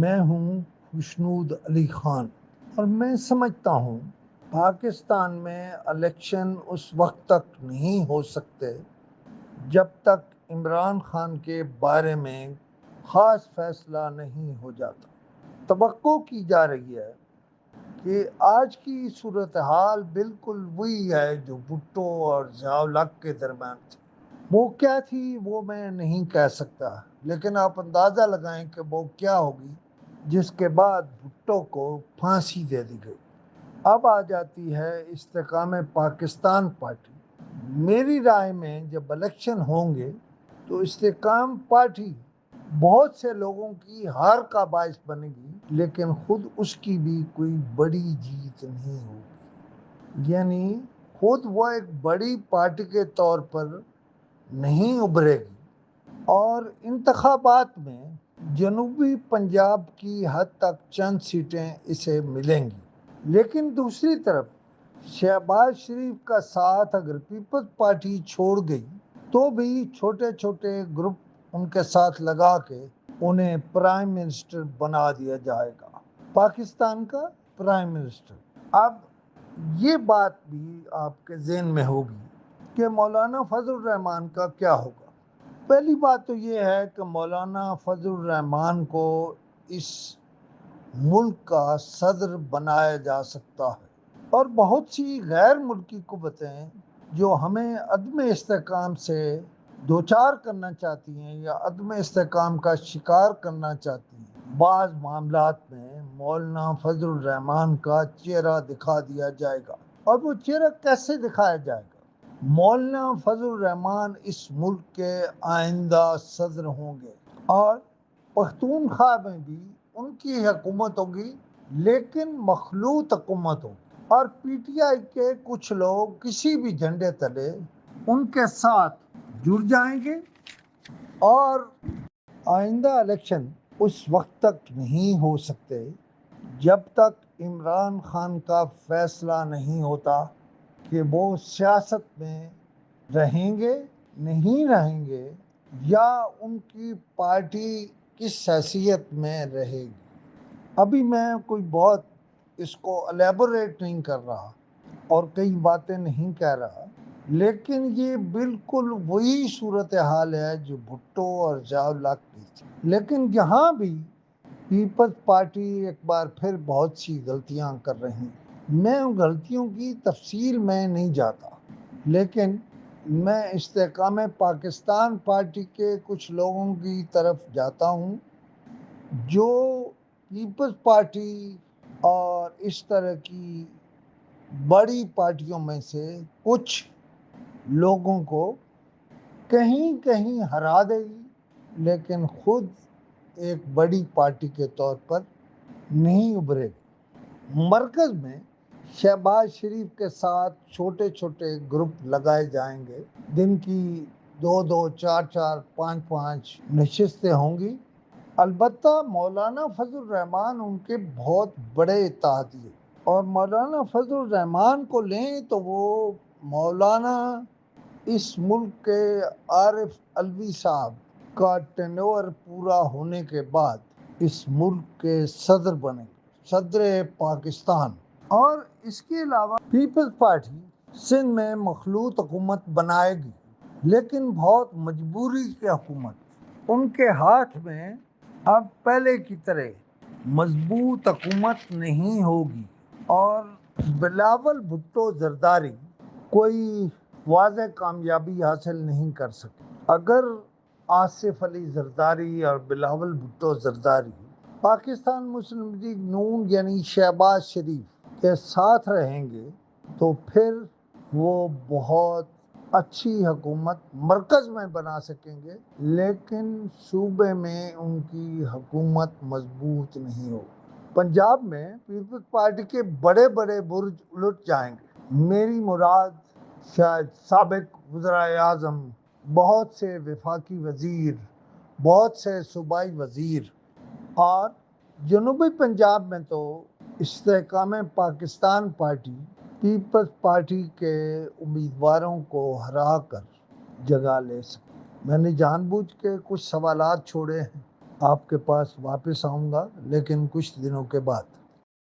میں ہوں خوشنود علی خان اور میں سمجھتا ہوں پاکستان میں الیکشن اس وقت تک نہیں ہو سکتے جب تک عمران خان کے بارے میں خاص فیصلہ نہیں ہو جاتا۔ توقع کی جا رہی ہے کہ آج کی صورتحال بالکل وہی ہے جو بھٹو اور ضیاء الحق کے درمیان تھی۔ وہ کیا تھی وہ میں نہیں کہہ سکتا، لیکن آپ اندازہ لگائیں کہ وہ کیا ہوگی جس کے بعد بھٹو کو پھانسی دے دی گئی۔ اب آ جاتی ہے استحکام پاکستان پارٹی۔ میری رائے میں جب الیکشن ہوں گے تو استحکام پارٹی بہت سے لوگوں کی ہار کا باعث بنے گی، لیکن خود اس کی بھی کوئی بڑی جیت نہیں ہوگی۔ یعنی خود وہ ایک بڑی پارٹی کے طور پر نہیں ابھرے گی اور انتخابات میں جنوبی پنجاب کی حد تک چند سیٹیں اسے ملیں گی، لیکن دوسری طرف شہباز شریف کا ساتھ اگر پیپلز پارٹی چھوڑ گئی تو بھی چھوٹے چھوٹے گروپ ان کے ساتھ لگا کے انہیں پرائم منسٹر بنا دیا جائے گا، پاکستان کا پرائم منسٹر۔ اب یہ بات بھی آپ کے ذہن میں ہوگی کہ مولانا فضل الرحمان کا کیا ہوگا۔ پہلی بات تو یہ ہے کہ مولانا فضل الرحمان کو اس ملک کا صدر بنایا جا سکتا ہے، اور بہت سی غیر ملکی قوتیں جو ہمیں عدم استحکام سے دوچار کرنا چاہتی ہیں یا عدم استحکام کا شکار کرنا چاہتی ہیں، بعض معاملات میں مولانا فضل الرحمان کا چہرہ دکھا دیا جائے گا۔ اور وہ چہرہ کیسے دکھایا جائے گا؟ مولانا فضل الرحمان اس ملک کے آئندہ صدر ہوں گے، اور پختونخوا میں بھی ان کی حکومت ہوگی، لیکن مخلوط حکومت ہوگی، اور پی ٹی آئی کے کچھ لوگ کسی بھی جھنڈے تلے ان کے ساتھ جڑ جائیں گے، اور آئندہ الیکشن اس وقت تک نہیں ہو سکتے جب تک عمران خان کا فیصلہ نہیں ہوتا کہ وہ سیاست میں رہیں گے نہیں رہیں گے، یا ان کی پارٹی کس حیثیت میں رہے گی۔ ابھی میں کوئی بہت اس کو الیبوریٹ نہیں کر رہا اور کئی باتیں نہیں کہہ رہا، لیکن یہ بالکل وہی صورتحال ہے جو بھٹو اور ضیاء الحق کی تھی۔ لیکن یہاں بھی پیپلز پارٹی ایک بار پھر بہت سی غلطیاں کر رہی ہیں۔ میں ان غلطیوں کی تفصیل میں نہیں جاتا، لیکن میں استحکام پاکستان پارٹی کے کچھ لوگوں کی طرف جاتا ہوں جو پیپلز پارٹی اور اس طرح کی بڑی پارٹیوں میں سے کچھ لوگوں کو کہیں کہیں ہرا دے گی، لیکن خود ایک بڑی پارٹی کے طور پر نہیں ابھرے گی۔ مرکز میں شہباز شریف کے ساتھ چھوٹے چھوٹے گروپ لگائے جائیں گے، دن کی 2-2 4-4 5-5 نشستیں ہوں گی۔ البتہ مولانا فضل الرحمان ان کے بہت بڑے اتحادی ہیں، اور مولانا فضل الرحمان کو لیں تو وہ مولانا اس ملک کے عارف علوی صاحب کا ٹینور پورا ہونے کے بعد اس ملک کے صدر بنے، صدر پاکستان۔ اور اس کے علاوہ پیپلز پارٹی سندھ میں مخلوط حکومت بنائے گی، لیکن بہت مجبوری کی حکومت۔ ان کے ہاتھ میں اب پہلے کی طرح مضبوط حکومت نہیں ہوگی، اور بلاول بھٹو زرداری کوئی واضح کامیابی حاصل نہیں کر سکے۔ اگر آصف علی زرداری اور بلاول بھٹو زرداری پاکستان مسلم لیگ نون یعنی شہباز شریف کے ساتھ رہیں گے تو پھر وہ بہت اچھی حکومت مرکز میں بنا سکیں گے، لیکن صوبے میں ان کی حکومت مضبوط نہیں ہوگی۔ پنجاب میں پیپلز پارٹی کے بڑے بڑے برج الٹ جائیں گے۔ میری مراد شاید سابق وزرائے اعظم، بہت سے وفاقی وزیر، بہت سے صوبائی وزیر، اور جنوبی پنجاب میں تو استحکام پاکستان پارٹی پیپلز پارٹی کے امیدواروں کو ہرا کر جگہ لے سکے۔ میں نے جان بوجھ کے کچھ سوالات چھوڑے ہیں آپ کے پاس واپس آؤں گا، لیکن کچھ دنوں کے بعد۔